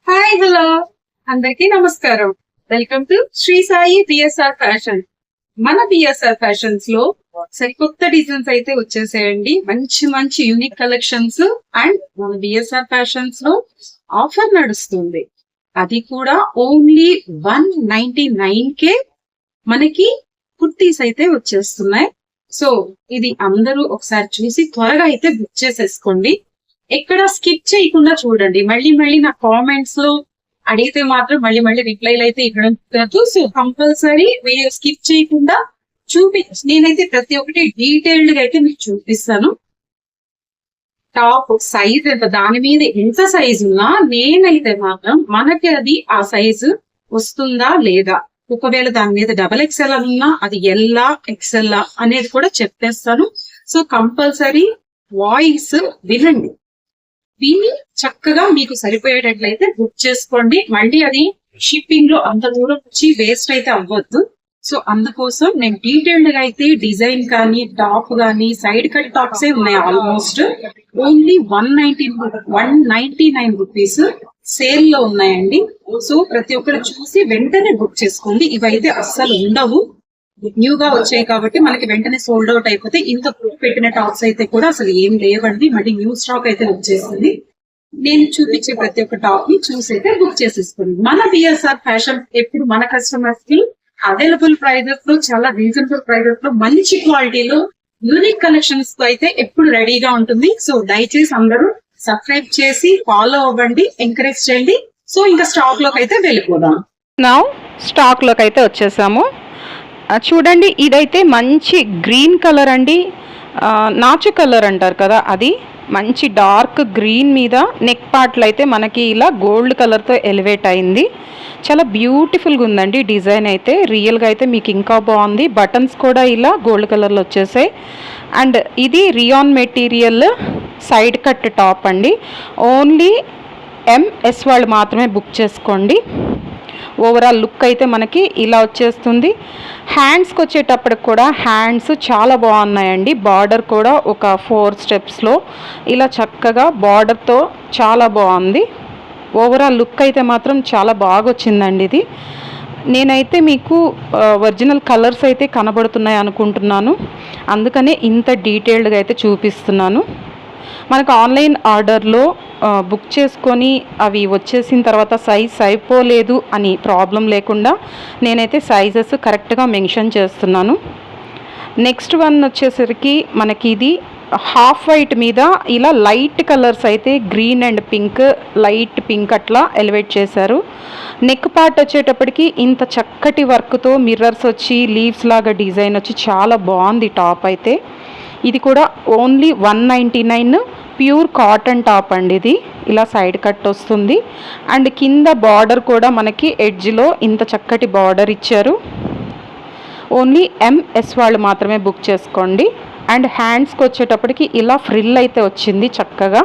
Hi hello అందరికీ నమస్కారం. Welcome to Sri Sai BSR fashion. మన బిఎస్ఆర్ ఫ్యాషన్స్ లో సరికొత్త డిజైన్స్ అయితే వచ్చేసాయండి. మంచి మంచి యూనిక్ కలెక్షన్స్ అండ్ మన బిఎస్ఆర్ ఫ్యాషన్స్ లో ఆఫర్ నడుస్తుంది. అది కూడా ఓన్లీ 199 మనకి కుర్తీస్ అయితే వచ్చేస్తున్నాయి. సో ఇది అందరూ ఒకసారి చూసి త్వరగా అయితే బుక్ చేసేసుకోండి. ఎక్కడ స్కిప్ చేయకుండా చూడండి. మళ్ళీ నా కామెంట్స్ లో అడిగితే మాత్రం మళ్ళీ రిప్లైలు అయితే ఇక్కడ కాదు. సో కంపల్సరీ వీడియో స్కిప్ చేయకుండా నేనైతే ప్రతి ఒక్కటి డీటెయిల్డ్ గా అయితే మీకు చూపిస్తాను. టాప్ సైజ్ ఎంత, దాని మీద ఎంత సైజ్ ఉన్నా నేనైతే మాత్రం మనకి అది ఆ సైజు వస్తుందా లేదా, ఒకవేళ దాని మీద XXL ఉన్నా అది ఎల్లా ఎక్సెల్లా అనేది కూడా చెప్పేస్తాను. సో కంపల్సరీ వాయిస్ వినండి, విని చక్కగా మీకు సరిపోయేటట్లయితే బుక్ చేసుకోండి. మళ్ళీ అది షిప్పింగ్ లో అంత దూరం వచ్చి వేస్ట్ అయితే అవ్వద్దు. సో అందుకోసం నేను డీటెయిల్డ్ గా అయితే డిజైన్ కానీ టాప్ కానీ సైడ్ కట్ టాప్స్ ఉన్నాయి. ఆల్మోస్ట్ ఓన్లీ 199 రూపీస్ సేల్ లో ఉన్నాయండి. సో ప్రతి ఒక్కరు చూసి వెంటనే బుక్ చేసుకోండి. ఇవైతే అస్సలు ఉండవు, న్యూగా వచ్చాయి కాబట్టి మనకి వెంటనే సోల్డ్ అవుట్ అయిపోతే. ఇంత పెట్టిన టాప్స్ అయితే కూడా అసలు ఏం లేవండి. మళ్ళీ న్యూ స్టాక్ అయితే వచ్చేసింది. నేను చూపించే ప్రతి ఒక్క టాప్ ని చూసి అయితే బుక్ చేసేసుకోండి. మన బిఎస్ఆర్ ఫ్యాషన్ ఎప్పుడు మన కస్టమర్స్ కి అవైలబుల్ ప్రైజెస్ లో, చాలా రీజనబుల్ ప్రైజెస్ లో, మంచి క్వాలిటీలో యూనిక్ కలెక్షన్స్ తో అయితే ఎప్పుడు రెడీగా ఉంటుంది. సో దయచేసి అందరూ సబ్స్క్రైబ్ చేసి ఫాలో అవ్వండి, ఎంకరేజ్ చేయండి. సో ఇంకా స్టాక్ లోకి అయితే వెళ్ళిపోదాం. నా స్టాక్ లోకి అయితే వచ్చేసాము. చూడండి, ఇదైతే మంచి గ్రీన్ కలర్ అండి. నాచు కలర్ అంటారు కదా, అది మంచి డార్క్ గ్రీన్ మీద నెక్ పార్ట్లు అయితే మనకి ఇలా గోల్డ్ కలర్తో ఎలివేట్ అయింది. చాలా బ్యూటిఫుల్గా ఉందండి డిజైన్ అయితే. రియల్గా అయితే మీకు ఇంకా బాగుంది. బటన్స్ కూడా ఇలా గోల్డ్ కలర్లో వచ్చేసాయి. అండ్ ఇది rayon material side cut top అండి. ఓన్లీ ఎంఎస్ వాళ్ళు మాత్రమే బుక్ చేసుకోండి. ఓవరాల్ లుక్ అయితే మనకి ఇలా వచ్చేస్తుంది. హ్యాండ్స్కి వచ్చేటప్పటికి కూడా హ్యాండ్స్ చాలా బాగున్నాయండి. బార్డర్ కూడా ఒక 4 స్టెప్స్లో ఇలా చక్కగా బార్డర్తో చాలా బాగుంది. ఓవరాల్ లుక్ అయితే మాత్రం చాలా బాగా వచ్చిందండి. ఇది నేనైతే మీకు ఒరిజినల్ కలర్స్ అయితే కనబడుతున్నాయి అనుకుంటున్నాను, అందుకనే ఇంత డీటెయిల్డ్గా అయితే చూపిస్తున్నాను. మనకు ఆన్లైన్ ఆర్డర్లో బుక్ చేసుకొని అవి వచ్చేసిన తర్వాత సైజ్ అయిపోలేదు అని ప్రాబ్లం లేకుండా నేనైతే సైజెస్ కరెక్ట్గా మెన్షన్ చేస్తున్నాను. నెక్స్ట్ వన్ వచ్చేసరికి మనకి ఇది హాఫ్ వైట్ మీద ఇలా లైట్ కలర్స్ అయితే green and pink, light pink అట్లా ఎలివేట్ చేశారు. నెక్ పార్ట్ వచ్చేటప్పటికి ఇంత చక్కటి వర్క్తో మిర్రర్స్ వచ్చి లీవ్స్ లాగా డిజైన్ వచ్చి చాలా బాగుంది టాప్ అయితే. ఇది కూడా ఓన్లీ 199 ప్యూర్ కాటన్ టాప్ అండి. ఇది ఇలా సైడ్ కట్ వస్తుంది. అండ్ కింద బార్డర్ కూడా మనకి ఎడ్జ్లో ఇంత చక్కటి బార్డర్ ఇచ్చారు. ఓన్లీ ఎంఎస్ వాళ్ళు మాత్రమే బుక్ చేసుకోండి. అండ్ హ్యాండ్స్కి వచ్చేటప్పటికి ఇలా ఫ్రిల్ అయితే వచ్చింది చక్కగా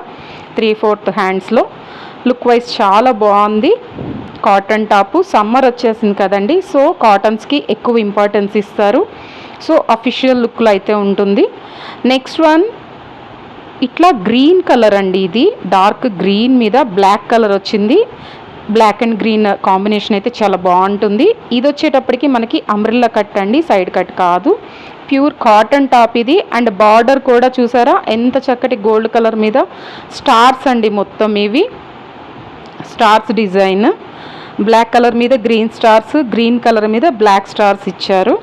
3/4 హ్యాండ్స్లో. లుక్ వైజ్ చాలా బాగుంది. కాటన్ టాపు, సమ్మర్ వచ్చేసింది కదండి, సో కాటన్స్కి ఎక్కువ ఇంపార్టెన్స్ ఇస్తారు. సో అఫీషియల్ లుక్లో అయితే ఉంటుంది. నెక్స్ట్ వన్ ఇట్లా గ్రీన్ కలర్ అండి. ఇది డార్క్ గ్రీన్ మీద బ్లాక్ కలర్ వచ్చింది. బ్లాక్ అండ్ గ్రీన్ కాంబినేషన్ అయితే చాలా బాగుంటుంది. ఇది వచ్చేటప్పటికి మనకి అంబ్రెల్లా కట్ అండి, సైడ్ కట్ కాదు. ప్యూర్ కాటన్ టాప్ ఇది. అండ్ బార్డర్ కూడా చూసారా ఎంత చక్కటి గోల్డ్ కలర్ మీద స్టార్స్ అండి. మొత్తం ఇవి స్టార్స్ డిజైన్, బ్లాక్ కలర్ మీద గ్రీన్ స్టార్స్, గ్రీన్ కలర్ మీద బ్లాక్ స్టార్స్ ఇచ్చారు.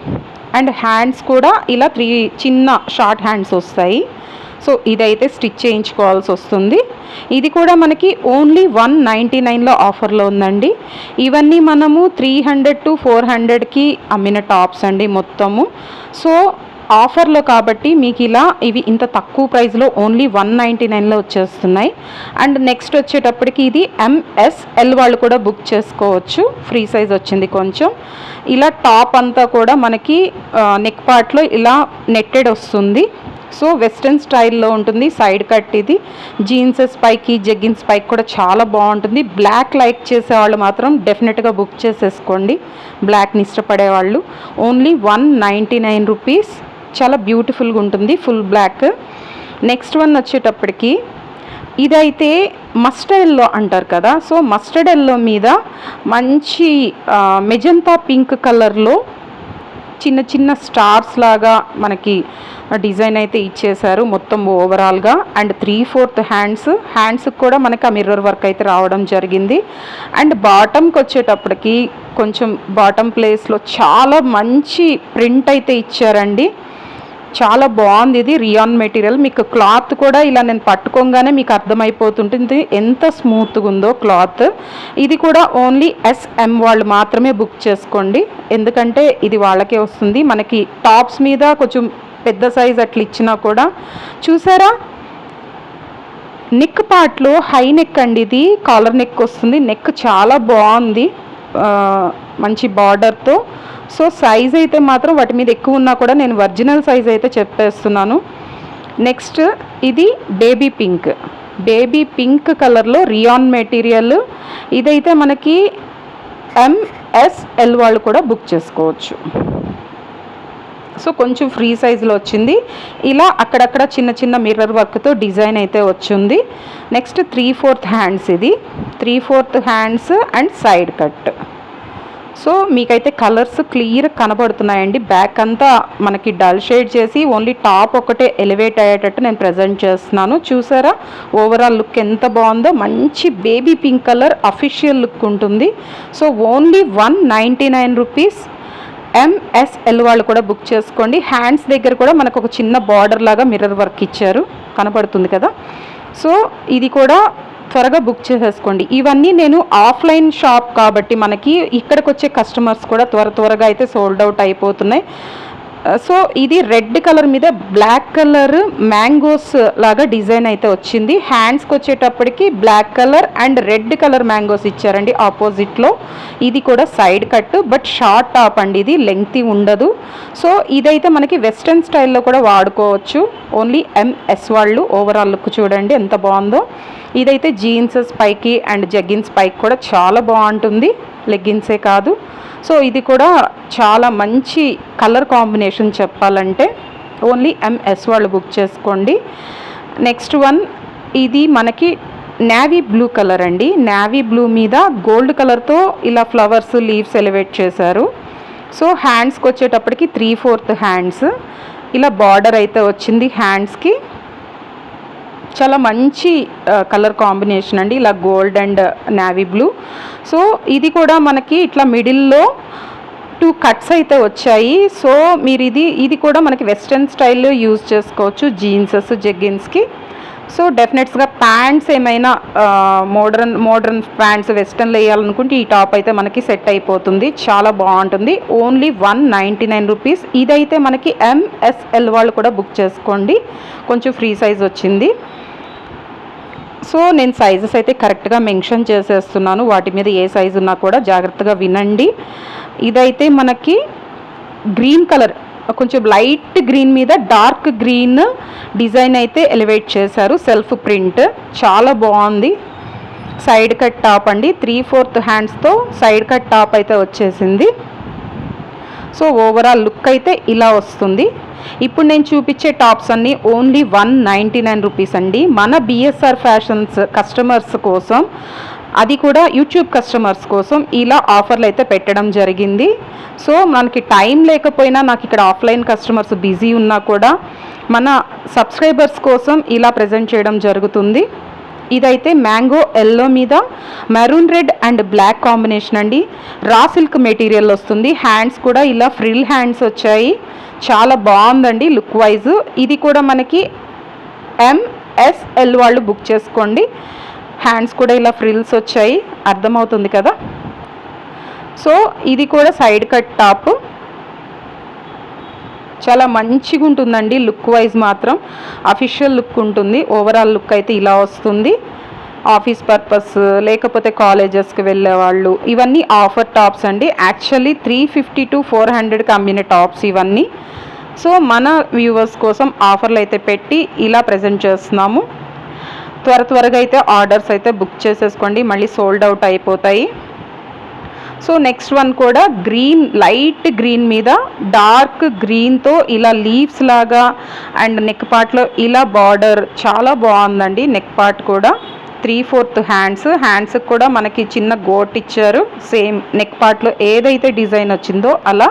అండ్ హ్యాండ్స్ కూడా ఇలా 3 చిన్న షార్ట్ హ్యాండ్స్ వస్తాయి. సో ఇదైతే స్టిచ్ చేయించుకోవాల్సి వస్తుంది. ఇది కూడా మనకి ఓన్లీ 199లో ఆఫర్లో ఉందండి. ఇవన్నీ మనము 300 to 400కి అమ్మిన టాప్స్ అండి మొత్తము. సో ఆఫర్లో కాబట్టి మీకు ఇలా ఇవి ఇంత తక్కువ ప్రైస్లో ఓన్లీ 199లో వచ్చేస్తున్నాయి. అండ్ నెక్స్ట్ వచ్చేటప్పటికి ఇది ఎంఎస్ఎల్ వాళ్ళు కూడా బుక్ చేసుకోవచ్చు. ఫ్రీ సైజ్ వచ్చింది కొంచెం. ఇలా టాప్ అంతా కూడా మనకి నెక్ పార్ట్లో ఇలా నెట్టెడ్ వస్తుంది. సో వెస్ట్రన్ స్టైల్లో ఉంటుంది. సైడ్ కట్ ఇది. జీన్స్ పైకి, జెగ్గిన్స్ పైకి కూడా చాలా బాగుంటుంది. బ్లాక్ లైక్ చేసేవాళ్ళు మాత్రం డెఫినెట్గా బుక్ చేసేసుకోండి, బ్లాక్ని ఇష్టపడేవాళ్ళు. Only 199 rupees. చాలా బ్యూటిఫుల్గా ఉంటుంది, ఫుల్ బ్లాక్. నెక్స్ట్ వన్ వచ్చేటప్పటికి ఇదైతే మస్టర్డ్ ఎల్లో అంటారు కదా, సో మస్టర్డ్ ఎల్లో మీద మంచి మెజంతా పింక్ కలర్లో చిన్న చిన్న స్టార్స్ లాగా మనకి డిజైన్ అయితే ఇచ్చేశారు మొత్తం ఓవరాల్గా. అండ్ 3/4 హ్యాండ్స్ కూడా మనకి ఆ మిర్రర్ వర్క్ అయితే రావడం జరిగింది. అండ్ బాటమ్కి వచ్చేటప్పటికి కొంచెం బాటమ్ ప్లేస్లో చాలా మంచి ప్రింట్ అయితే ఇచ్చారండి. చాలా బాగుంది. ఇది రియాన్ మెటీరియల్. మీకు క్లాత్ కూడా ఇలా నేను పట్టుకోగానే మీకు అర్థమైపోతుంటుంది ఎంత స్మూత్గా ఉందో క్లాత్. ఇది కూడా ఓన్లీ SM వాళ్ళు మాత్రమే బుక్ చేసుకోండి, ఎందుకంటే ఇది వాళ్ళకే వస్తుంది. మనకి టాప్స్ మీద కొంచెం పెద్ద సైజ్ అట్లా ఇచ్చినా కూడా చూసారా, నెక్ పార్ట్లో హై నెక్ అండి, ఇది కాలర్ నెక్ వస్తుంది. నెక్ చాలా బాగుంది మంచి బార్డర్తో. సో సైజ్ అయితే మాత్రం వాటి మీద ఎక్కువ ఉన్నా కూడా నేను ఒరిజినల్ సైజ్ అయితే చెప్పేస్తున్నాను. నెక్స్ట్ ఇది బేబీ పింక్ కలర్లో రియాన్ మెటీరియల్. ఇదైతే మనకి MSL వాళ్ళు కూడా బుక్ చేసుకోవచ్చు. సో కొంచెం ఫ్రీ సైజులో వచ్చింది. ఇలా అక్కడక్కడ చిన్న చిన్న మిర్రర్ వర్క్తో డిజైన్ అయితే వచ్చింది. నెక్స్ట్ 3/4 హ్యాండ్స్, ఇది 3/4 hands and side cut. So మీకైతే కలర్స్ క్లియర్ కనబడుతున్నాయండి. బ్యాక్ అంతా మనకి డల్ షేడ్ చేసి ఓన్లీ టాప్ ఒకటే ఎలివేట్ అయ్యేటట్టు నేను ప్రజెంట్ చేస్తున్నాను. చూసారా ఓవరాల్ లుక్ ఎంత బాగుందో, మంచి baby pink colour official look ఉంటుంది. So only 199 rupees. MSL వాళ్ళు కూడా బుక్ చేసుకోండి. హ్యాండ్స్ దగ్గర కూడా మనకు ఒక చిన్న బార్డర్ లాగా మిర్రర్ వర్క్ ఇచ్చారు, కనపడుతుంది కదా. సో ఇది కూడా త్వరగా బుక్ చేసేసుకోండి. ఇవన్నీ నేను ఆఫ్లైన్ షాప్ కాబట్టి మనకి ఇక్కడికి వచ్చే కస్టమర్స్ కూడా త్వరగా అయితే సోల్డ్ అవుట్ అయిపోతున్నాయి. సో ఇది రెడ్ కలర్ మీద బ్లాక్ కలర్ మ్యాంగోస్ లాగా డిజైన్ అయితే వచ్చింది. హ్యాండ్స్కి వచ్చేటప్పటికి black colour and red colour mangoes ఇచ్చారండి ఆపోజిట్లో. ఇది కూడా side cut, but short top అండి, ఇది లెంగ్తీ ఉండదు. సో ఇదైతే మనకి వెస్ట్రన్ స్టైల్లో కూడా వాడుకోవచ్చు. ఓన్లీ MS వాళ్ళు. ఓవరాల్ లుక్ చూడండి ఎంత బాగుందో. ఇదైతే జీన్స్ పైకి అండ్ జగ్గిన్స్ పైకి కూడా చాలా బాగుంటుంది, లెగ్గిన్సే కాదు. సో ఇది కూడా చాలా మంచి కలర్ కాంబినేషన్ చెప్పాలంటే. ఓన్లీ MS వాళ్ళు బుక్ చేసుకోండి. నెక్స్ట్ వన్ ఇది మనకి నేవీ బ్లూ కలర్ అండి. నేవీ బ్లూ మీద గోల్డ్ కలర్తో ఇలా ఫ్లవర్స్ లీవ్స్ ఎలివేట్ చేశారు. సో హ్యాండ్స్కి వచ్చేటప్పటికి 3/4 హ్యాండ్స్, ఇలా బార్డర్ అయితే వచ్చింది హ్యాండ్స్కి. చాలా మంచి కలర్ కాంబినేషన్ అండి, ఇలా gold and navy blue. So ఇది కూడా మనకి ఇట్లా మిడిల్లో 2 కట్స్ అయితే వచ్చాయి. సో మీరు ఇది కూడా మనకి వెస్ట్రన్ స్టైల్లో యూజ్ చేసుకోవచ్చు జీన్సెస్ జెగ్గిన్స్కి. సో డెఫినెట్స్గా ప్యాంట్స్ ఏమైనా మోడర్న్ ప్యాంట్స్ వెస్ట్రన్లో వేయాలనుకుంటే ఈ టాప్ అయితే మనకి సెట్ అయిపోతుంది, చాలా బాగుంటుంది. Only 199 rupees. ఇదైతే మనకి MSL వాళ్ళు కూడా బుక్ చేసుకోండి, కొంచెం ఫ్రీ సైజ్ వచ్చింది. సో నేను సైజెస్ అయితే కరెక్ట్గా మెన్షన్ చేసేస్తున్నాను, వాటి మీద ఏ సైజు ఉన్నా కూడా జాగ్రత్తగా వినండి. ఇదైతే మనకి గ్రీన్ కలర్, కొంచెం లైట్ గ్రీన్ మీద డార్క్ గ్రీన్ డిజైన్ అయితే ఎలివేట్ చేశారు, సెల్ఫ్ ప్రింట్, చాలా బాగుంది. సైడ్ కట్ టాప్ అండి, 3/4 హ్యాండ్స్తో సైడ్ కట్ టాప్ అయితే వచ్చేసింది. సో ఓవరాల్ లుక్ అయితే ఇలా వస్తుంది. ఇప్పుడు నేను చూపించే టాప్స్ అన్నీ ఓన్లీ 199 రూపీస్ అండి. మన BSR ఫ్యాషన్స్ కస్టమర్స్ కోసం, అది కూడా యూట్యూబ్ కస్టమర్స్ కోసం ఇలా ఆఫర్లు అయితే పెట్టడం జరిగింది. సో మనకి టైం లేకపోయినా, నాకు ఇక్కడ ఆఫ్లైన్ కస్టమర్స్ బిజీ ఉన్నా కూడా మన సబ్స్క్రైబర్స్ కోసం ఇలా ప్రజెంట్ చేయడం జరుగుతుంది. ఇదైతే మ్యాంగో ఎల్లో మీద maroon red and black combination అండి. రా సిల్క్ మెటీరియల్ వస్తుంది. హ్యాండ్స్ కూడా ఇలా ఫ్రిల్ హ్యాండ్స్ వచ్చాయి, చాలా బాగుందండి లుక్ వైజ్. ఇది కూడా మనకి MSL వాళ్ళు బుక్ చేసుకోండి. హ్యాండ్స్ కూడా ఇలా ఫ్రిల్స్ వచ్చాయి, అర్థమవుతుంది కదా. సో ఇది కూడా సైడ్ కట్ టాప్, చాలా మంచిగా ఉంటుందండి లుక్ వైజ్ మాత్రం, అఫీషియల్ లుక్ ఉంటుంది. ఓవరాల్ లుక్ అయితే ఇలా వస్తుంది. ఆఫీస్ పర్పస్ లేకపోతే కాలేజెస్కి వెళ్ళే వాళ్ళు, ఇవన్నీ ఆఫర్ టాప్స్ అండి. యాక్చువల్లీ 350 to 400 అమ్మిన టాప్స్ ఇవన్నీ. సో మన వ్యూవర్స్ కోసం ఆఫర్లు అయితే పెట్టి ఇలా ప్రజెంట్ చేస్తున్నాము. త్వరగా అయితే ఆర్డర్స్ అయితే బుక్ చేసేసుకోండి, మళ్ళీ సోల్డ్ అవుట్ అయిపోతాయి. సో నెక్స్ట్ వన్ కూడా గ్రీన్, లైట్ గ్రీన్ మీద డార్క్ గ్రీన్తో ఇలా లీవ్స్ లాగా అండ్ నెక్ పార్ట్లో ఇలా బార్డర్ చాలా బాగుందండి. నెక్ పార్ట్ కూడా 3/4 హ్యాండ్స్ కూడా మనకి చిన్న గోట్ ఇచ్చారు. సేమ్ నెక్ పార్ట్లో ఏదైతే డిజైన్ వచ్చిందో అలా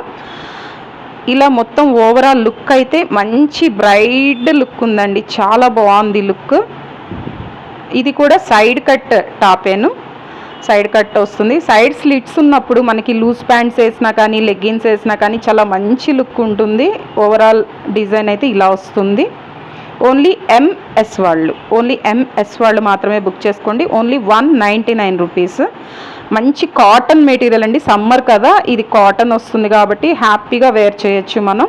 ఇలా మొత్తం ఓవరాల్ లుక్ అయితే మంచి బ్రైట్ లుక్ ఉందండి. చాలా బాగుంది లుక్. ఇది కూడా సైడ్ కట్ టాపేను, సైడ్ కట్ వస్తుంది. సైడ్ స్లిట్స్ ఉన్నప్పుడు మనకి లూజ్ ప్యాంట్స్ వేసినా కానీ లెగ్గిన్స్ వేసినా కానీ చాలా మంచి లుక్ ఉంటుంది. ఓవరాల్ డిజైన్ అయితే ఇలా వస్తుంది. ఓన్లీ ఎంఎస్ వాళ్ళు మాత్రమే బుక్ చేసుకోండి. Only 199 rupees. మంచి కాటన్ మెటీరియల్ అండి. సమ్మర్ కదా, ఇది కాటన్ వస్తుంది కాబట్టి హ్యాపీగా వేర్ చేయొచ్చు మనం.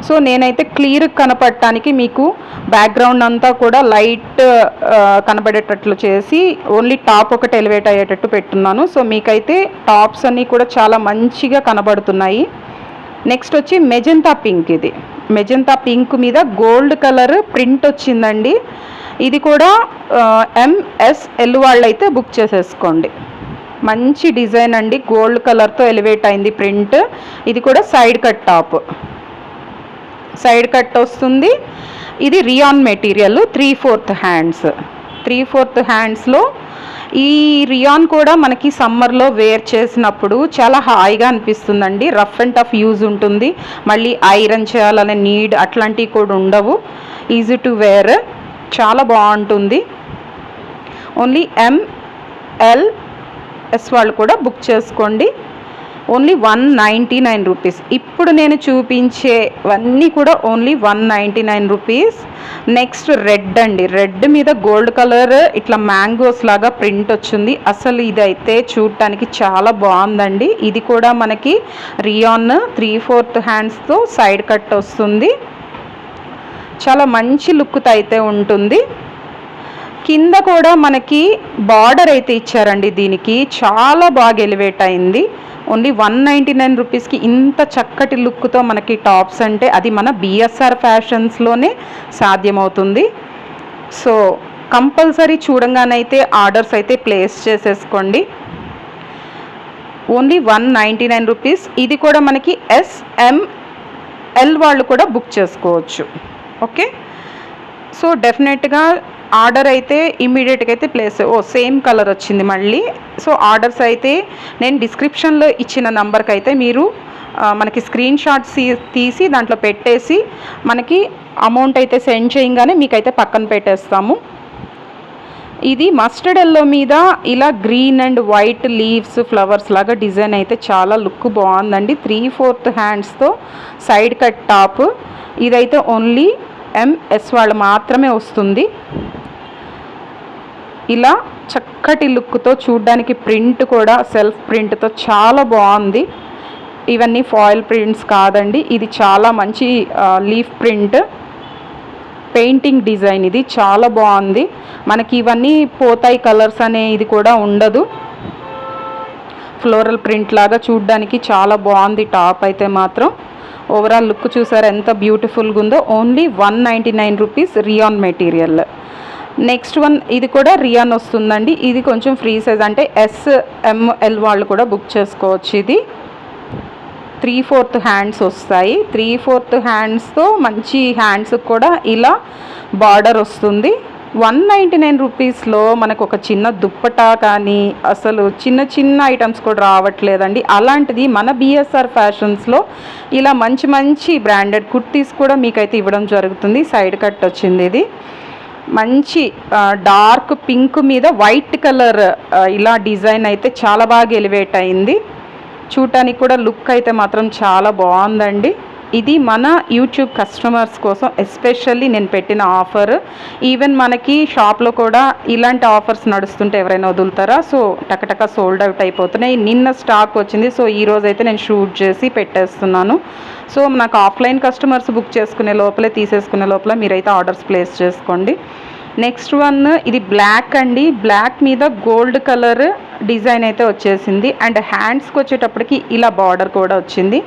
సో నేనైతే క్లియర్ కనపడటానికి మీకు బ్యాక్గ్రౌండ్ అంతా కూడా లైట్ కనబడేటట్లు చేసి ఓన్లీ టాప్ ఒకటి ఎలివేట్ అయ్యేటట్టు పెట్టున్నాను. సో మీకైతే టాప్స్ అన్నీ కూడా చాలా మంచిగా కనబడుతున్నాయి. నెక్స్ట్ వచ్చి మెజెంతా పింక్. ఇది మెజెంతా పింక్ మీద గోల్డ్ కలర్ ప్రింట్ వచ్చిందండి. ఇది కూడా ఎంఎస్ఎల్ వాళ్ళు అయితే బుక్ చేసేసుకోండి. మంచి డిజైన్ అండి, గోల్డ్ కలర్తో ఎలివేట్ అయింది ప్రింట్. ఇది కూడా side cut top, side cut వస్తుంది. ఇది రియాన్ మెటీరియల్ 3/4 హ్యాండ్స్లో. ఈ రియాన్ కూడా మనకి సమ్మర్లో వేర్ చేసినప్పుడు చాలా హాయిగా అనిపిస్తుందండి. రఫ్ అండ్ టఫ్ యూజ్ ఉంటుంది, మళ్ళీ ఐరన్ చేయాలనే నీడ్ అట్లాంటివి కూడా ఉండవు. ఈజీ టు వేర్, చాలా బాగుంటుంది. ఓన్లీ ఎంఎల్ఎస్ వాళ్ళు కూడా బుక్ చేసుకోండి. Only 199 rupees. ఇప్పుడు నేను చూపించేవన్నీ కూడా ఓన్లీ 199 రూపీస్. నెక్స్ట్ రెడ్ అండి. రెడ్ మీద గోల్డ్ కలర్ ఇట్లా మ్యాంగోస్ లాగా ప్రింట్ వచ్చింది. అసలు ఇదైతే చూడటానికి చాలా బాగుందండి. ఇది కూడా మనకి రియాన్ 3/4 హ్యాండ్స్తో సైడ్ కట్ వస్తుంది. చాలా మంచి లుక్తో అయితే ఉంటుంది. కింద కూడా మనకి బార్డర్ అయితే ఇచ్చారండి. దీనికి చాలా బాగా ఎలివేట్ అయింది. ఓన్లీ 199 రూపీస్కి ఇంత చక్కటి లుక్తో మనకి టాప్స్ అంటే అది మన బిఎస్ఆర్ ఫ్యాషన్స్లోనే సాధ్యమవుతుంది. సో కంపల్సరీ చూడంగానైతే ఆర్డర్స్ అయితే ప్లేస్ చేసేసుకోండి. Only 199 rupees. ఇది కూడా మనకి ఎస్ఎంఎల్ వాళ్ళు కూడా బుక్ చేసుకోవచ్చు. ఓకే, సో డెఫినెట్గా ఆర్డర్ అయితే ఇమ్మీడియట్గా అయితే ప్లేస్. సేమ్ కలర్ వచ్చింది మళ్ళీ. సో ఆర్డర్స్ అయితే నేను డిస్క్రిప్షన్లో ఇచ్చిన నంబర్కి అయితే మీరు మనకి స్క్రీన్ షాట్స్ తీసి దాంట్లో పెట్టేసి మనకి అమౌంట్ అయితే సెండ్ చేయగానే మీకైతే పక్కన పెట్టేస్తాము. ఇది మస్టర్డ్ ఎల్లో మీద ఇలా green and white leaves flowers లాగా డిజైన్ అయితే చాలా లుక్ బాగుందండి. 3/4 హ్యాండ్స్తో సైడ్ కట్ టాప్. ఇదైతే ఓన్లీ ఎంఎస్ వాళ్ళు మాత్రమే వస్తుంది. ఇలా చక్కటి లుక్తో చూడ్డానికి ప్రింట్ కూడా సెల్ఫ్ ప్రింట్తో చాలా బాగుంది. ఇవన్నీ ఫాయిల్ ప్రింట్స్ కాదండి, ఇది చాలా మంచి లీఫ్ ప్రింట్ పెయింటింగ్ డిజైన్. ఇది చాలా బాగుంది. మనకి ఇవన్నీ పోతాయి కలర్స్ అనే ఇది కూడా ఉండదు. ఫ్లోరల్ ప్రింట్ లాగా చూడ్డానికి చాలా బాగుంది టాప్ అయితే మాత్రం. ఓవరాల్ లుక్ చూసారు ఎంత బ్యూటిఫుల్గా ఉందో. Only 199 rupees rayon material. Next one ఇది కూడా రియాన్ వస్తుందండి. ఇది కొంచెం ఫ్రీ సైజ్ అంటే ఎస్ఎంఎల్ వాళ్ళు కూడా బుక్ చేసుకోవచ్చు. ఇది 3/4 హ్యాండ్స్ వస్తాయి. 3/4 హ్యాండ్స్తో మంచి హ్యాండ్స్ కూడా ఇలా బార్డర్ వస్తుంది. 199 రూపీస్లో మనకు ఒక చిన్న దుప్పటా కానీ అసలు చిన్న చిన్న ఐటమ్స్ కూడా రావట్లేదండి. అలాంటిది మన బిఎస్ఆర్ ఫ్యాషన్స్లో ఇలా మంచి మంచి బ్రాండెడ్ కుర్తీస్ కూడా మీకైతే ఇవ్వడం జరుగుతుంది. సైడ్ కట్ వచ్చింది. ఇది మంచి డార్క్ పింక్ మీద వైట్ కలర్ ఇలా డిజైన్ అయితే చాలా బాగా ఎలివేట్ అయింది. చూడటానికి కూడా లుక్ అయితే మాత్రం చాలా బాగుందండి. ఇది మన యూట్యూబ్ కస్టమర్స్ కోసం ఎస్పెషల్లీ నేను పెట్టిన ఆఫర్. ఈవెన్ మనకి షాప్లో కూడా ఇలాంటి ఆఫర్స్ నడుస్తుంటే ఎవరైనా వదులుతారా? సో టకటక సోల్డ్ అవుట్ అయిపోతున్నాయి. నిన్న స్టాక్ వచ్చింది. సో ఈరోజు అయితే నేను షూట్ చేసి పెట్టేస్తున్నాను. సో నాకు ఆఫ్లైన్ కస్టమర్స్ బుక్ చేసుకునే లోపలే తీసేసుకునే లోపల మీరైతే ఆర్డర్స్ ప్లేస్ చేసుకోండి. నెక్స్ట్ వన్ ఇది బ్లాక్ అండి. బ్లాక్ మీద గోల్డ్ కలర్ డిజైన్ అయితే వచ్చేసింది. అండ్ హ్యాండ్స్కి వచ్చేటప్పటికి ఇలా బార్డర్ కూడా వచ్చింది.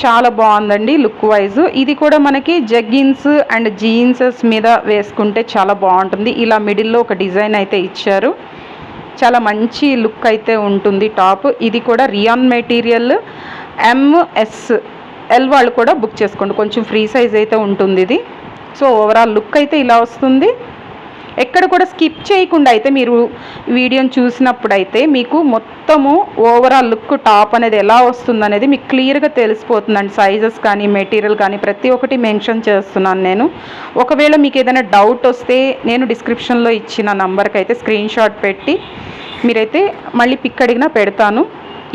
చాలా బాగుందండి లుక్ వైజ్. ఇది కూడా మనకి జగ్గిన్స్ అండ్ జీన్సెస్ మీద వేసుకుంటే చాలా బాగుంటుంది. ఇలా మిడిల్లో ఒక డిజైన్ అయితే ఇచ్చారు. చాలా మంచి లుక్ అయితే ఉంటుంది టాప్. ఇది కూడా రియాన్ మెటీరియల్, MSL వాళ్ళు కూడా బుక్ చేసుకోండి, కొంచెం ఫ్రీ సైజ్ అయితే ఉంటుంది ఇది. సో ఓవరాల్ లుక్ అయితే ఇలా వస్తుంది. ఎక్కడ కూడా స్కిప్ చేయకుండా అయితే మీరు వీడియోని చూసినప్పుడు అయితే మీకు మొత్తము ఓవరాల్ లుక్ టాప్ అనేది ఎలా వస్తుంది అనేది మీకు క్లియర్గా తెలిసిపోతుందండి. సైజెస్ కానీ మెటీరియల్ కానీ ప్రతి ఒక్కటి మెన్షన్ చేస్తున్నాను నేను. ఒకవేళ మీకు ఏదైనా డౌట్ వస్తే నేను డిస్క్రిప్షన్లో ఇచ్చిన నంబర్కి అయితే స్క్రీన్ షాట్ పెట్టి మీరైతే మళ్ళీ పిక్ అడిగినా పెడతాను.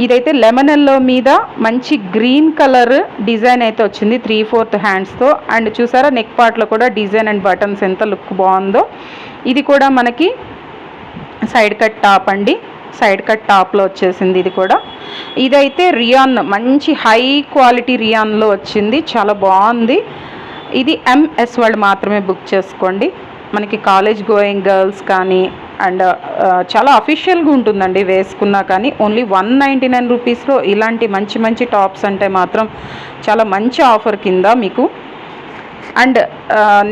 ఇదైతే లెమన్ ఎల్లో మీద మంచి గ్రీన్ కలర్ డిజైన్ అయితే వచ్చింది 3/4 హ్యాండ్స్తో. అండ్ చూసారా నెక్ పార్ట్లో కూడా డిజైన్ అండ్ బటన్స్ ఎంత లుక్ బాగుందో. ఇది కూడా మనకి సైడ్ కట్ టాప్ అండి, సైడ్ కట్ టాప్లో వచ్చేసింది ఇది కూడా. ఇదైతే రియాన్, మంచి హై క్వాలిటీ రియాన్లో వచ్చింది, చాలా బాగుంది. ఇది MS వాళ్ళు మాత్రమే బుక్ చేసుకోండి. మనకి కాలేజ్ గోయింగ్ గర్ల్స్ కానీ అండ్ చాలా అఫీషియల్గా ఉంటుందండి వేసుకున్నా కానీ. ఓన్లీ 199 రూపీస్లో ఇలాంటి మంచి మంచి టాప్స్ అంటే మాత్రం చాలా మంచి ఆఫర్ కింద మీకు. అండ్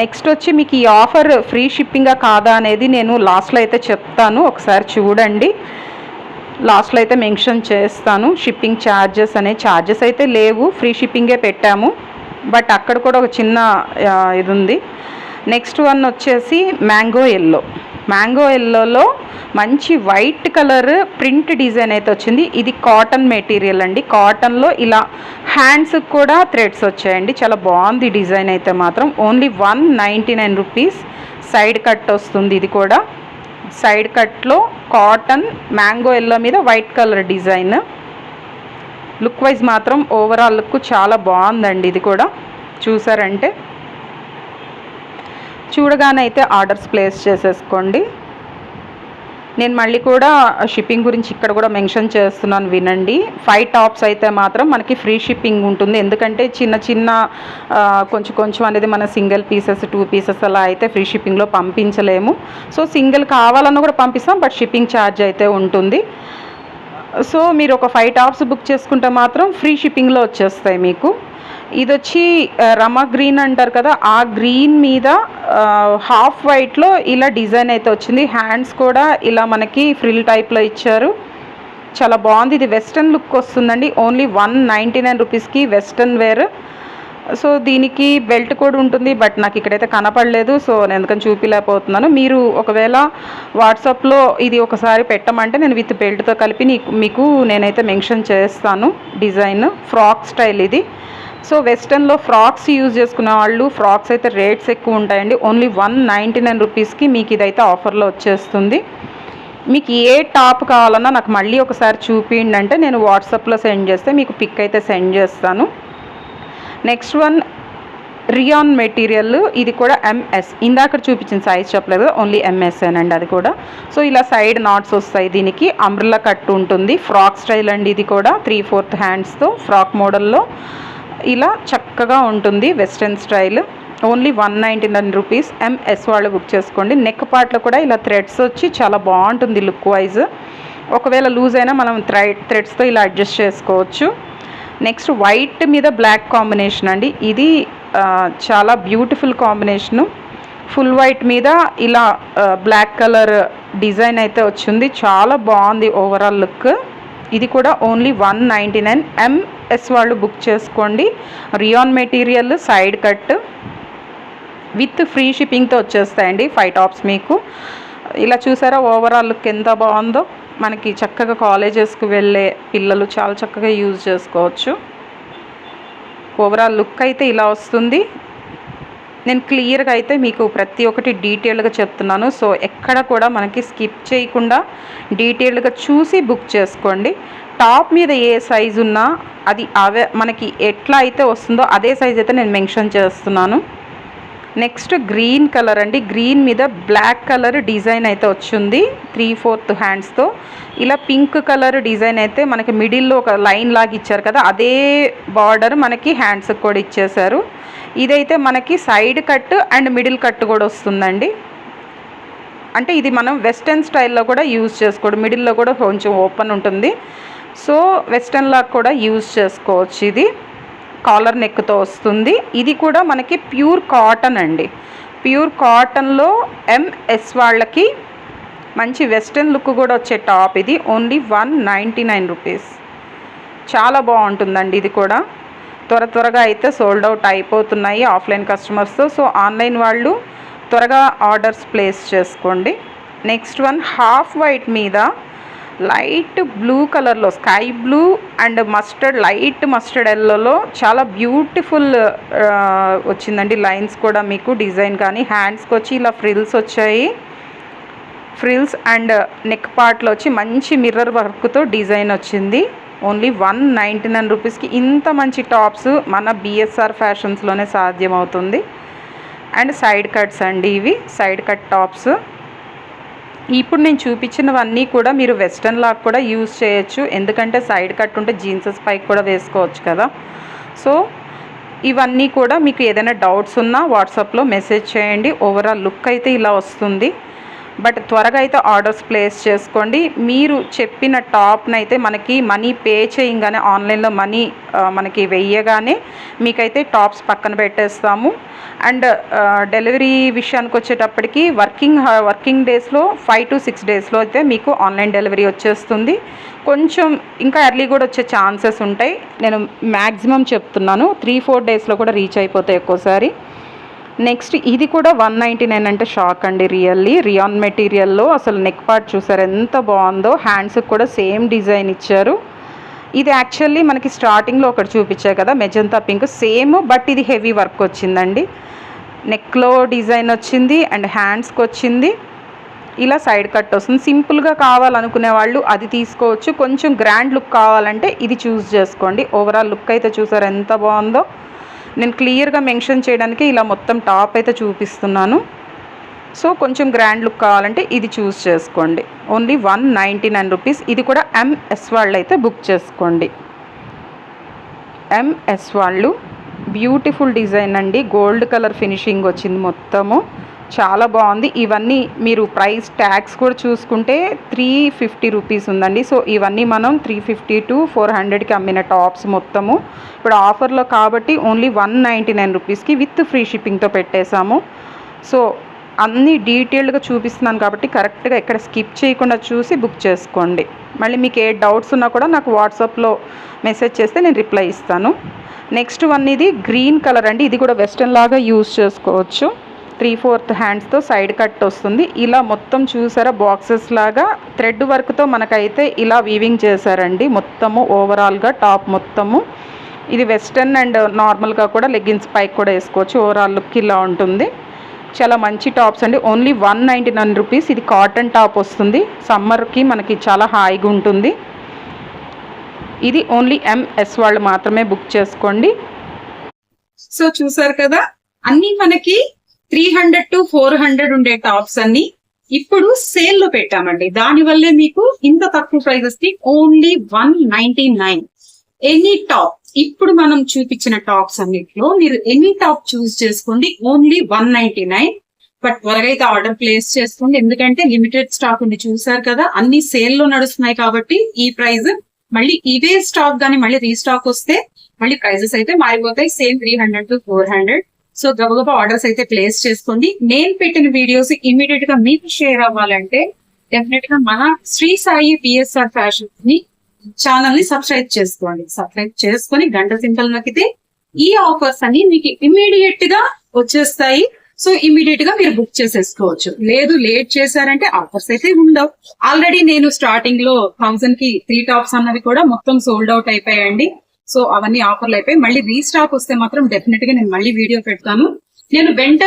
నెక్స్ట్ వచ్చి మీకు ఈ ఆఫర్ ఫ్రీ షిప్పింగా కాదా అనేది నేను లాస్ట్లో అయితే చెప్తాను, ఒకసారి చూడండి. లాస్ట్లో అయితే మెన్షన్ చేస్తాను. షిప్పింగ్ ఛార్జెస్ అయితే లేవు, ఫ్రీ షిప్పింగే పెట్టాము. బట్ అక్కడ కూడా ఒక చిన్న ఇది ఉంది. నెక్స్ట్ వన్ వచ్చేసి మ్యాంగో ఎల్లోలో మంచి వైట్ కలర్ ప్రింట్ డిజైన్ అయితే వచ్చింది. ఇది కాటన్ మెటీరియల్ అండి, కాటన్లో ఇలా హ్యాండ్స్కి కూడా థ్రెడ్స్ వచ్చాయండి, చాలా బాగుంది డిజైన్ అయితే మాత్రం. Only 199 rupees. సైడ్ కట్ వస్తుంది, ఇది కూడా సైడ్ కట్లో కాటన్ మ్యాంగో ఎల్లో మీద white colour design. Look wise మాత్రం ఓవరాల్ లుక్ చాలా బాగుందండి. ఇది కూడా చూసారంటే చూడగానే అయితే ఆర్డర్స్ ప్లేస్ చేసేసుకోండి. నేను మళ్ళీ కూడా షిప్పింగ్ గురించి ఇక్కడ కూడా మెన్షన్ చేస్తున్నాను, వినండి. 5 టాప్స్ అయితే మాత్రం మనకి ఫ్రీ షిప్పింగ్ ఉంటుంది. ఎందుకంటే చిన్న చిన్న కొంచెం అనేది మన సింగిల్ పీసెస్ 2 పీసెస్ అలా అయితే ఫ్రీ షిప్పింగ్లో పంపించలేము. సో సింగిల్ కావాలన్నా కూడా పంపిస్తాం, బట్ షిప్పింగ్ ఛార్జ్ అయితే ఉంటుంది. సో మీరు ఒక 5 టాప్స్ బుక్ చేసుకుంటే మాత్రం ఫ్రీ షిప్పింగ్లో వచ్చేస్తాయి మీకు. ఇది వచ్చి రమా గ్రీన్ అంటారు కదా, ఆ గ్రీన్ మీద హాఫ్ వైట్లో ఇలా డిజైన్ అయితే వచ్చింది. హ్యాండ్స్ కూడా ఇలా మనకి ఫ్రిల్ టైప్లో ఇచ్చారు, చాలా బాగుంది. ఇది వెస్ట్రన్ లుక్ వస్తుందండి. ఓన్లీ 199 రూపీస్కి వెస్ట్రన్ వేర్. సో దీనికి బెల్ట్ కూడా ఉంటుంది, బట్ నాకు ఇక్కడైతే కనపడలేదు, సో నేను ఎందుకని చూపించలేకపోతున్నాను. మీరు ఒకవేళ వాట్సాప్లో ఇది ఒకసారి పెట్టమంటే నేను విత్ బెల్ట్తో కలిపి మీకు నేనైతే మెన్షన్ చేస్తాను. డిజైన్ ఫ్రాక్ స్టైల్ ఇది. సో వెస్టర్న్లో ఫ్రాక్స్ యూజ్ చేసుకునే వాళ్ళు ఫ్రాక్స్ అయితే రేట్స్ ఎక్కువ ఉంటాయండి. ఓన్లీ 199 రూపీస్కి మీకు ఇదైతే ఆఫర్లో వచ్చేస్తుంది. మీకు ఏ టాప్ కావాలన్నా నాకు మళ్ళీ ఒకసారి చూపించండి అంటే నేను వాట్సాప్లో సెండ్ చేస్తే మీకు పిక్ అయితే సెండ్ చేస్తాను. నెక్స్ట్ వన్ రియాన్ మెటీరియల్, ఇది కూడా MS. ఇందాక చూపించిన సైజ్ చెప్పలేదు, ఓన్లీ MS అండి అది కూడా. సో ఇలా సైడ్ నాట్స్ వస్తాయి, దీనికి అంబ్రెల్లా కట్ ఉంటుంది. ఫ్రాక్ స్టైల్ అండి, ఇది కూడా 3/4 హ్యాండ్స్తో ఫ్రాక్ మోడల్లో ఇలా చక్కగా ఉంటుంది, western style. Only 199 rupees. MS వాళ్ళు బుక్ చేసుకోండి. నెక్ పార్ట్లో కూడా ఇలా థ్రెడ్స్ వచ్చి చాలా బాగుంటుంది లుక్ వైజ్. ఒకవేళ లూజ్ అయినా మనం థ్రెడ్స్తో ఇలా అడ్జస్ట్ చేసుకోవచ్చు. నెక్స్ట్ వైట్ మీద బ్లాక్ కాంబినేషన్ అండి, ఇది చాలా బ్యూటిఫుల్ కాంబినేషను. ఫుల్ వైట్ మీద ఇలా బ్లాక్ కలర్ డిజైన్ అయితే వచ్చింది, చాలా బాగుంది ఓవరాల్ లుక్. ఇది కూడా ఓన్లీ 199. MS వాళ్ళు బుక్ చేసుకోండి. Rayon material, side cut with free షిప్పింగ్తో వచ్చేస్తాయండి 5 టాప్స్ మీకు. ఇలా చూసారా ఓవరాల్ లుక్ ఎంత బాగుందో. మనకి చక్కగా కాలేజెస్కి వెళ్ళే పిల్లలు చాలా చక్కగా యూజ్ చేసుకోవచ్చు. ఓవరాల్ లుక్ అయితే ఇలా వస్తుంది. నేను క్లియర్గా అయితే మీకు ప్రతి ఒక్కటి డీటెయిల్గా చెప్తున్నాను. సో ఎక్కడ కూడా మనకి స్కిప్ చేయకుండా డీటెయిల్గా చూసి బుక్ చేసుకోండి. టాప్ మీద ఏ సైజు ఉన్నా అది మనకి ఎట్లా అయితే వస్తుందో అదే సైజ్ అయితే నేను మెన్షన్ చేస్తున్నాను. నెక్స్ట్ గ్రీన్ కలర్ అండి, గ్రీన్ మీద బ్లాక్ కలర్ డిజైన్ అయితే వచ్చింది 3/4 హ్యాండ్స్తో. ఇలా పింక్ కలర్ డిజైన్ అయితే మనకి మిడిల్లో ఒక లైన్ లాగా ఇచ్చారు కదా, అదే బార్డర్ మనకి హ్యాండ్స్కి కూడా ఇచ్చేశారు. ఇదైతే మనకి side cut and middle cut కూడా వస్తుందండి. అంటే ఇది మనం వెస్టర్న్ స్టైల్లో కూడా యూజ్ చేసుకోవడం, మిడిల్లో కూడా కొంచెం ఓపెన్ ఉంటుంది. సో వెస్టర్న్ లాగా కూడా యూజ్ చేసుకోవచ్చు. ఇది కాలర్ నెక్తో వస్తుంది. ఇది కూడా మనకి ప్యూర్ కాటన్ అండి. ప్యూర్ కాటన్లో MS వాళ్ళకి మంచి వెస్ట్రన్ లుక్ కూడా వచ్చే టాప్ ఇది. Only 199 rupees. చాలా బాగుంటుందండి ఇది కూడా. త్వరగా అయితే సోల్డ్ అవుట్ అయిపోతున్నాయి ఆఫ్లైన్ కస్టమర్స్తో. సో ఆన్లైన్ వాళ్ళు త్వరగా ఆర్డర్స్ ప్లేస్ చేసుకోండి. నెక్స్ట్ వన్ హాఫ్ వైట్ మీద లైట్ బ్లూ కలర్లో, sky blue and mustard, light mustard ఎల్లోలో చాలా బ్యూటిఫుల్ వచ్చిందండి. లైన్స్ కూడా మీకు డిజైన్ కానీ, హ్యాండ్స్కి వచ్చి ఇలా ఫ్రిల్స్ వచ్చాయి. ఫ్రిల్స్ అండ్ నెక్ పార్ట్లో వచ్చి మంచి మిర్రర్ వర్క్తో డిజైన్ వచ్చింది. ఓన్లీ 199 రూపీస్కి ఇంత మంచి టాప్స్ మన బిఎస్ఆర్ ఫ్యాషన్స్లోనే సాధ్యమవుతుంది. అండ్ సైడ్ కట్స్ అండి, ఇవి సైడ్ కట్ టాప్స్. ఇప్పుడు నేను చూపించినవన్నీ కూడా మీరు వెస్ట్రన్ లాగా కూడా యూజ్ చేయొచ్చు, ఎందుకంటే సైడ్ కట్ ఉంటే జీన్సెస్ పైకి కూడా వేసుకోవచ్చు కదా. సో ఇవన్నీ కూడా మీకు ఏదైనా డౌట్స్ ఉన్నా వాట్సాప్లో మెసేజ్ చేయండి. ఓవరాల్ లుక్ అయితే ఇలా వస్తుంది. బట్ త్వరగా అయితే ఆర్డర్స్ ప్లేస్ చేసుకోండి. మీరు చెప్పిన టాప్నైతే మనకి మనీ పే చేయగానే, ఆన్లైన్లో మనీ మనకి వెయ్యగానే మీకైతే టాప్స్ పక్కన పెట్టేస్తాము. అండ్ డెలివరీ విషయానికి వచ్చేటప్పటికి వర్కింగ్ డేస్లో 5 to 6 డేస్లో అయితే మీకు ఆన్లైన్ డెలివరీ వచ్చేస్తుంది. కొంచెం ఇంకా ఎర్లీ కూడా వచ్చే ఛాన్సెస్ ఉంటాయి. నేను మ్యాక్సిమం చెప్తున్నాను 3-4 డేస్లో కూడా రీచ్ అయిపోతాయి ఒక్కోసారి. నెక్స్ట్ ఇది కూడా 199 అంటే షాక్ అండి. రియాన్ మెటీరియల్లో అసలు నెక్ పార్ట్ చూసారు ఎంత బాగుందో. హ్యాండ్స్కి కూడా సేమ్ డిజైన్ ఇచ్చారు. ఇది యాక్చువల్లీ మనకి స్టార్టింగ్లో ఒకటి చూపించాయి కదా మెజంతా పింక్, సేమ్ బట్ ఇది హెవీ వర్క్ వచ్చిందండి. నెక్లో డిజైన్ వచ్చింది అండ్ హ్యాండ్స్కి వచ్చింది. ఇలా సైడ్ కట్ వస్తుంది. సింపుల్గా కావాలనుకునే వాళ్ళు అది తీసుకోవచ్చు. కొంచెం గ్రాండ్ లుక్ కావాలంటే ఇది చూస్ చేసుకోండి. ఓవరాల్ లుక్ అయితే చూసారు ఎంత బాగుందో. నేను క్లియర్గా మెన్షన్ చేయడానికి ఇలా మొత్తం టాప్ అయితే చూపిస్తున్నాను. సో కొంచెం గ్రాండ్ లుక్ కావాలంటే ఇది చూస్ చేసుకోండి. Only 199 rupees. ఇది కూడా ఎంఎస్ వాళ్ళు అయితే బుక్ చేసుకోండి. ఎంఎస్ వాళ్ళు బ్యూటిఫుల్ డిజైన్ అండి. గోల్డ్ కలర్ ఫినిషింగ్ వచ్చింది మొత్తము, చాలా బాగుంది. ఇవన్నీ మీరు ప్రైస్ ట్యాక్స్ కూడా చూసుకుంటే 350 రూపీస్ ఉందండి. సో ఇవన్నీ మనం 350 to 400కి అమ్మిన టాప్స్ మొత్తము ఇప్పుడు ఆఫర్లో కాబట్టి ఓన్లీ 199 రూపీస్కి విత్ ఫ్రీ షిప్పింగ్తో పెట్టేశాము. సో అన్నీ డీటెయిల్డ్గా చూపిస్తున్నాను కాబట్టి కరెక్ట్గా ఎక్కడ స్కిప్ చేయకుండా చూసి బుక్ చేసుకోండి. మళ్ళీ మీకు ఏ డౌట్స్ ఉన్నా కూడా నాకు వాట్సాప్లో మెసేజ్ చేస్తే నేను రిప్లై ఇస్తాను. నెక్స్ట్ వన్ ఇది గ్రీన్ కలర్ అండి. ఇది కూడా వెస్ట్రన్ లాగా యూజ్ చేసుకోవచ్చు. 3/4 హ్యాండ్స్తో సైడ్ కట్ వస్తుంది. ఇలా మొత్తం చూసారా బాక్సెస్ లాగా థ్రెడ్ వర్క్తో మనకైతే ఇలా వీవింగ్ చేశారండి మొత్తము. ఓవరాల్గా టాప్ మొత్తము ఇది వెస్ట్రన్ అండ్ నార్మల్గా కూడా లెగ్గిన్స్ పైకి కూడా వేసుకోవచ్చు. ఓవరాల్ లుక్ ఇలా ఉంటుంది. చాలా మంచి టాప్స్ అండి. Only 199 rupees. ఇది కాటన్ టాప్ వస్తుంది. సమ్మర్కి మనకి చాలా హాయిగా ఉంటుంది. ఇది ఓన్లీ ఎంఎస్ వాళ్ళు మాత్రమే బుక్ చేసుకోండి. సో చూసారు కదా, అన్ని మనకి 300 to 400 ఉండే టాప్స్ అన్ని ఇప్పుడు సేల్ లో పెట్టామండి. దానివల్లే మీకు ఇంత తక్కువ ప్రైజెస్ కి ఓన్లీ 199. ఎనీ టాప్ ఇప్పుడు మనం చూపించిన టాప్స్ అన్నిట్లో మీరు ఎనీ టాప్ చూస్ చేసుకోండి. ఓన్లీ 199. బట్ త్వరగా అయితే ఆర్డర్ ప్లేస్ చేసుకోండి, ఎందుకంటే లిమిటెడ్ స్టాక్ ఉంది. చూసారు కదా, అన్ని సేల్ లో నడుస్తున్నాయి కాబట్టి ఈ ప్రైస్. మళ్ళీ ఇవే స్టాక్ గానీ మళ్ళీ రీస్టాక్ వస్తే మళ్ళీ ప్రైజెస్ అయితే మారిపోతాయి. Same 300 to 400. సో గబగబా ఆర్డర్స్ అయితే ప్లేస్ చేసుకోండి. నేను పెట్టిన వీడియోస్ ఇమీడియట్ గా మీకు షేర్ అవ్వాలంటే డెఫినెట్ గా మన శ్రీ సాయి బిఎస్ఆర్ ఫ్యాషన్స్ ని ఛానల్ ని సబ్స్క్రైబ్ చేసుకోండి. సబ్స్క్రైబ్ చేసుకొని గంట సింబల్ నొక్కితే ఈ ఆఫర్స్ అన్ని మీకు ఇమీడియట్ గా వచ్చేస్తాయి. సో ఇమీడియట్ గా మీరు బుక్ చేసేసుకోవచ్చు. లేదు లేట్ చేశారంటే ఆఫర్స్ అయితే ఉండవు. ఆల్రెడీ నేను స్టార్టింగ్ లో 1000 కి 3 టాప్స్ అన్నవి కూడా మొత్తం సోల్డ్ అవుట్ అయిపోయాయండి. సో అవన్నీ ఆఫర్లు అయిపోయి మళ్ళీ రీస్టాక్ వస్తే మాత్రం డెఫినెట్ గా నేను మళ్ళీ వీడియో పెడతాను. నేను వెంట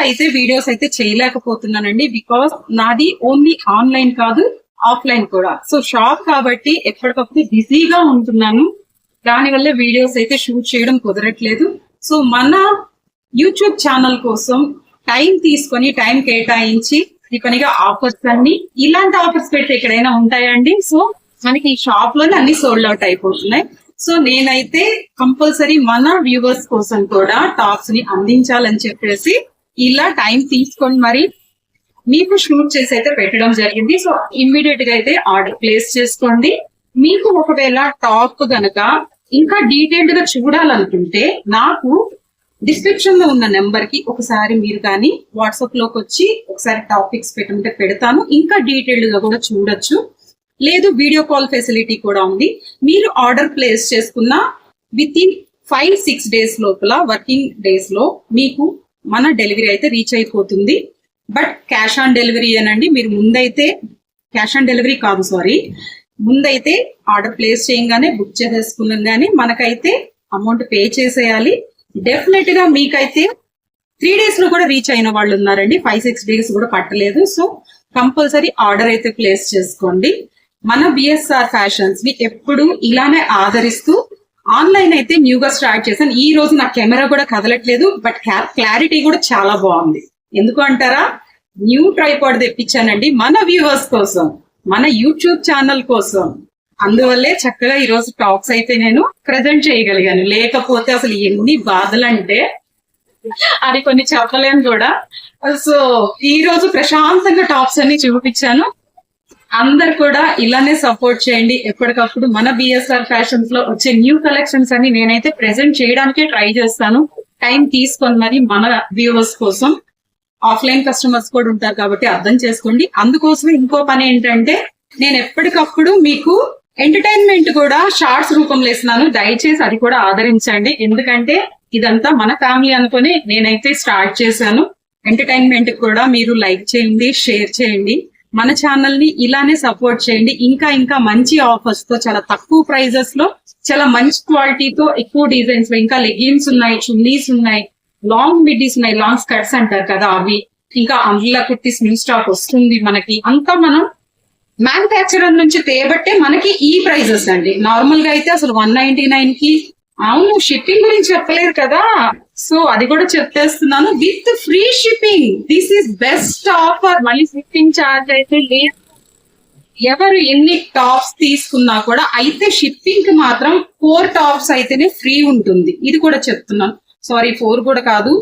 అయితే వీడియోస్ అయితే చేయలేకపోతున్నానండి, బికాస్ నాది ఓన్లీ ఆన్లైన్ కాదు ఆఫ్లైన్ కూడా. సో షాప్ కాబట్టి ఎప్పటికప్పుడు బిజీగా ఉంటున్నాను. దానివల్ల వీడియోస్ అయితే షూట్ చేయడం కుదరట్లేదు. సో మన యూట్యూబ్ ఛానల్ కోసం టైం తీసుకొని టైం కేటాయించి ఈ పనిగా ఆఫర్స్ అన్ని ఇలాంటి ఆఫర్స్ పెడితే ఎక్కడైనా ఉంటాయండి. సో మనకి ఈ షాప్ లోనే అన్ని సోల్డ్ అవుట్ అయిపోతున్నాయి. సో నేనైతే కంపల్సరీ మన వ్యూవర్స్ కోసం కూడా టాప్స్ ని అందించాలని చెప్పేసి ఇలా టైం తీసుకొని మరి మీకు షూట్ చేసి అయితే పెట్టడం జరిగింది. సో ఇమ్మీడియట్ గా అయితే ఆర్డర్ ప్లేస్ చేసుకోండి. మీకు ఒకవేళ టాప్ గనక ఇంకా డీటెయిల్డ్ గా చూడాలనుకుంటే నాకు డిస్క్రిప్షన్ లో ఉన్న నెంబర్ కి ఒకసారి మీరు కానీ వాట్సాప్ లోకి వచ్చి ఒకసారి టాపిక్స్ పెట్టుకుంటే పెడతాను, ఇంకా డీటెయిల్డ్ గా కూడా చూడొచ్చు. లేదు వీడియో కాల్ ఫెసిలిటీ కూడా ఉంది. మీరు ఆర్డర్ ప్లేస్ చేసుకున్న విత్ ఇన్ 5-6 డేస్ లోపల, వర్కింగ్ డేస్ లో మీకు మన డెలివరీ అయితే రీచ్ అయిపోతుంది. బట్ క్యాష్ ఆన్ డెలివరీ అనండి. మీరు ముందైతే క్యాష్ ఆన్ డెలివరీ కాదు, సారీ, ముందైతే ఆర్డర్ ప్లేస్ చేయగానే బుక్ చేసేసుకున్నాం కానీ మనకైతే అమౌంట్ పే చేసేయాలి. డెఫినెట్ గా మీకైతే 3 డేస్ లో కూడా రీచ్ అయిన వాళ్ళు ఉన్నారండి. 5-6 డేస్ కూడా పట్టలేదు. సో కంపల్సరీ ఆర్డర్ అయితే ప్లేస్ చేసుకోండి. మన బిఎస్ఆర్ ఫ్యాషన్స్ ని ఎప్పుడు ఇలానే ఆదరిస్తూ ఆన్లైన్ అయితే న్యూగా స్టార్ట్ చేశాను. ఈ రోజు నా కెమెరా కూడా కదలట్లేదు, బట్ క్లారిటీ కూడా చాలా బాగుంది. ఎందుకు అంటారా, న్యూ ట్రైపాడ్ తెప్పించానండి మన వ్యూవర్స్ కోసం, మన యూట్యూబ్ ఛానల్ కోసం. అందువల్లే చక్కగా ఈ రోజు టాక్స్ అయితే నేను ప్రజెంట్ చేయగలిగాను. లేకపోతే అసలు ఎన్ని బాధలు అంటే అది కొన్ని చెప్పలేను కూడా. సో ఈ రోజు ప్రశాంతంగా టాప్స్ అన్ని చూపించాను. అందరు కూడా ఇలానే సపోర్ట్ చేయండి. ఎప్పటికప్పుడు మన బిఎస్ఆర్ ఫ్యాషన్స్ లో వచ్చే న్యూ కలెక్షన్స్ అన్ని నేనైతే ప్రెజెంట్ చేయడానికే ట్రై చేస్తాను, టైం తీసుకొని మరి మన వ్యూవర్స్ కోసం. ఆఫ్లైన్ కస్టమర్స్ కూడా ఉంటారు కాబట్టి అర్థం చేసుకోండి. అందుకోసమే ఇంకో పని ఏంటంటే నేను ఎప్పటికప్పుడు మీకు ఎంటర్టైన్మెంట్ కూడా షార్ట్స్ రూపంలో ఇస్తున్నాను. దయచేసి అది కూడా ఆదరించండి. ఎందుకంటే ఇదంతా మన ఫ్యామిలీ అనుకుని నేనైతే స్టార్ట్ చేశాను. ఎంటర్టైన్మెంట్ కూడా మీరు లైక్ చేయండి, షేర్ చేయండి. మన ఛానల్ ని ఇలానే సపోర్ట్ చేయండి. ఇంకా ఇంకా మంచి ఆఫర్స్ తో, చాలా తక్కువ ప్రైజెస్ లో, చాలా మంచి క్వాలిటీతో, ఎక్కువ డిజైన్స్ లో, ఇంకా లెగిన్స్ ఉన్నాయి, చున్నీస్ ఉన్నాయి, లాంగ్ మిడ్డీస్ ఉన్నాయి, లాంగ్ స్కర్ట్స్ అంటారు కదా అవి, ఇంకా అంబ్రెల్లా కుర్తీస్ న్యూ స్టాక్ వస్తుంది మనకి. అంతా మనం మ్యానుఫ్యాక్చరర్ నుంచి తేబట్టే మనకి ఈ ప్రైజెస్ అండి. నార్మల్ గా అయితే అసలు 199 కి. అవును, షిప్పింగ్ గురించి చెప్పలేరు కదా, సో అది కూడా చెప్పేస్తున్నాను. With free shipping, this is best offer. మళ్ళీ షిప్పింగ్ ఛార్జ్ అయితే లేదు. ఎవరు ఎన్ని టాప్స్ తీసుకున్నా కూడా అయితే షిప్పింగ్ కి మాత్రం 4 టాప్స్ అయితేనే ఫ్రీ ఉంటుంది. ఇది కూడా చెప్తున్నాను. సారీ, 4 కూడా కాదు,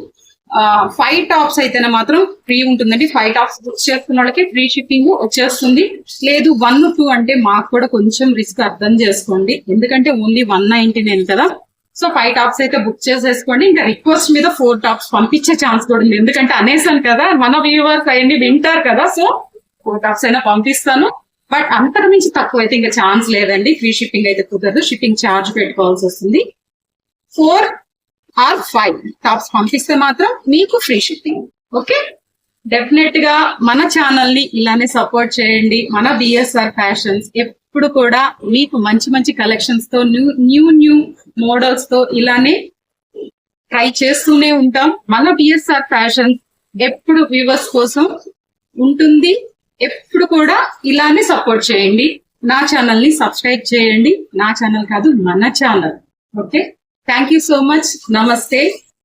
5 టాప్స్ అయితేనే మాత్రం ఫ్రీ ఉంటుందండి. 5 టాప్స్ బుక్ చేసుకున్న వాళ్ళకి ఫ్రీ షిప్పింగ్ వచ్చేస్తుంది. లేదు 1-2 అంటే మాకు కూడా కొంచెం రిస్క్, అర్థం చేసుకోండి. ఎందుకంటే ఓన్లీ 199 కదా. సో 5 టాప్స్ అయితే బుక్ చేసేసుకోండి. ఇంకా రిక్వెస్ట్ మీద 4 టాప్స్ పంపించే ఛాన్స్ కూడా ఉంది. ఎందుకంటే అనేసాను కదా, మన వ్యూవర్స్ అయ్యండి వింటారు కదా, సో 4 టాప్స్ అయినా పంపిస్తాను. బట్ అంతకు మించి తక్కువ అయితే ఇంకా ఛాన్స్ లేదండి. ఫ్రీ షిప్పింగ్ అయితే కుదరదు, షిప్పింగ్ ఛార్జ్ పెట్టుకోవాల్సి వస్తుంది. 4 or 5 టాప్స్ పంపిస్తే మాత్రం మీకు ఫ్రీ షిప్పింగ్. ఓకే, డెఫినెట్ గా మన ఛానల్ ని ఇలానే సపోర్ట్ చేయండి. మన బిఎస్ఆర్ ఫ్యాషన్స్ ఎప్పుడు కూడా మీకు మంచి మంచి కలెక్షన్స్ తో, న్యూ మోడల్స్ తో ఇలానే ట్రై చేస్తూనే ఉంటాం. మన బిఎస్ఆర్ ఫ్యాషన్స్ ఎప్పుడు వ్యూవర్స్ కోసం ఉంటుంది. ఎప్పుడు కూడా ఇలానే సపోర్ట్ చేయండి. నా ఛానల్ ని సబ్స్క్రైబ్ చేయండి. నా ఛానల్ కాదు, మన channel. Okay, thank you so much. నమస్తే.